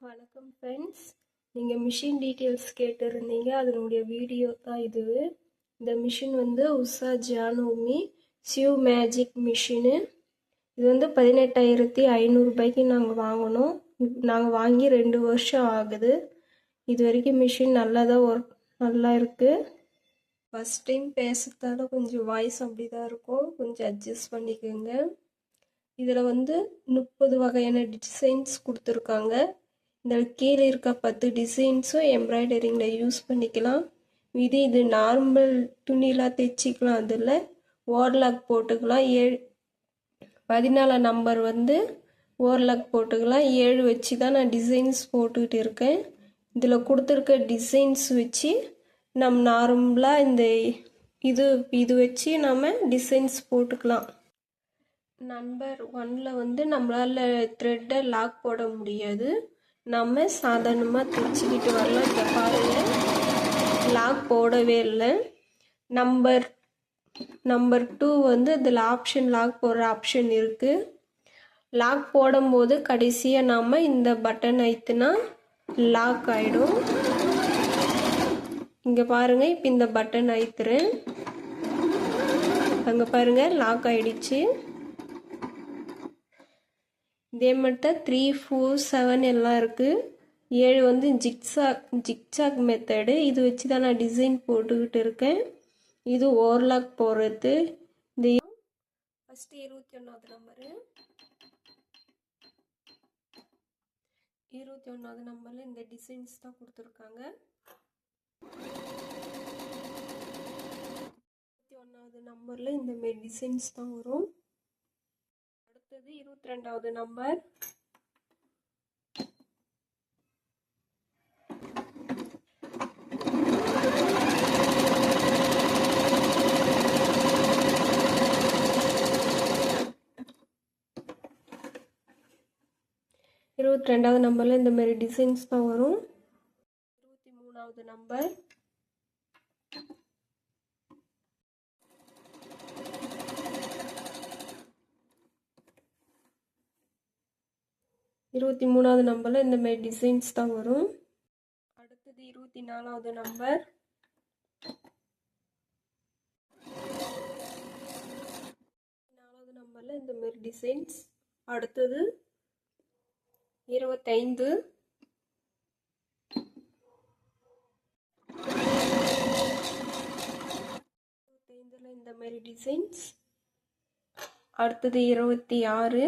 வணக்கம் ஃப்ரெண்ட்ஸ், நீங்கள் machine details கேட்டிருந்தீங்க. அதனுடைய வீடியோ தான் இது. இந்த மிஷின் வந்து உஷா ஜானோமி சிவ் மேஜிக் மிஷினு. இது வந்து 18,500 நாங்கள் வாங்கினோம். நாங்கள் வாங்கி 2 வருஷம் ஆகுது. இது வரைக்கும் மிஷின் நல்லா இருக்குது. ஃபஸ்ட் டைம் பேசுறதால கொஞ்சம் வாய்ஸ் அப்படி தான் இருக்கும், கொஞ்சம் அட்ஜஸ்ட் பண்ணிக்கோங்க. இதில் வந்து 30 வகையான டிசைன்ஸ் கொடுத்துருக்காங்க. இந்த கீழே இருக்க 10 டிசைன்ஸும் எம்ப்ராய்டரிங்கில் யூஸ் பண்ணிக்கலாம். இது நார்மல் துணிலாம் தைச்சிக்கலாம். அதில் ஓவர்லாக் போட்டுக்கலாம். 14 நம்பர் வந்து ஓவர்லாக் போட்டுக்கலாம். 7 வச்சு தான் நான் டிசைன்ஸ் போட்டுக்கிட்டு இருக்கேன். இதில் கொடுத்துருக்க டிசைன்ஸ் வச்சு நம்ம நார்மலாக இந்த இது வச்சு நம்ம டிசைன்ஸ் போட்டுக்கலாம். நம்பர் 1ல் வந்து நம்மளால் த்ரெட்டை லாக் போட முடியாது. நம்ம சாதாரணமாக தைச்சிக்கிட்டு வரலாம். இங்கே பாருங்கள், லாக் போடவே இல்லை. நம்பர் 2 வந்து இதில் லாக் போடுற ஆப்ஷன் இருக்குது. லாக் போடும்போது கடைசியாக நாம் இந்த பட்டன் அழுத்தினா லாக் ஆகிடும். இங்கே பாருங்கள், இப்போ இந்த பட்டன் அழுத்துறேன். அங்கே பாருங்கள், லாக் ஆகிடுச்சு. இதே மாதிரி தான் 3, 4, 7 எல்லாம் இருக்குது. 7 வந்து ஜிக்சாக் மெத்தடு. இது வச்சு தான் நான் டிசைன் போட்டுக்கிட்டு இருக்கேன். இது ஓவர்லாக் போடுறது. இந்த ஃபஸ்ட்டு 21வது நம்பரு. 21வது நம்பரில் இந்த டிசைன்ஸ் தான் கொடுத்துருக்காங்க. 21வது நம்பரில் இந்த மாரி டிசைன்ஸ் தான் வரும். அடுத்தது 22வது நம்பர். 22வது நம்பரில் இந்த மாதிரி டிசைன்ஸ் தான் வரும். 23வது நம்பர். 23வது நம்பரில் இந்த மாதிரி டிசைன்ஸ் தான் வரும். அடுத்தது 24வது நம்பர். 24வது நம்பரில் இந்த மாதிரி டிசைன்ஸ். அடுத்தது 25. 25ல் இந்த மாதிரி டிசைன்ஸ். அடுத்தது 26.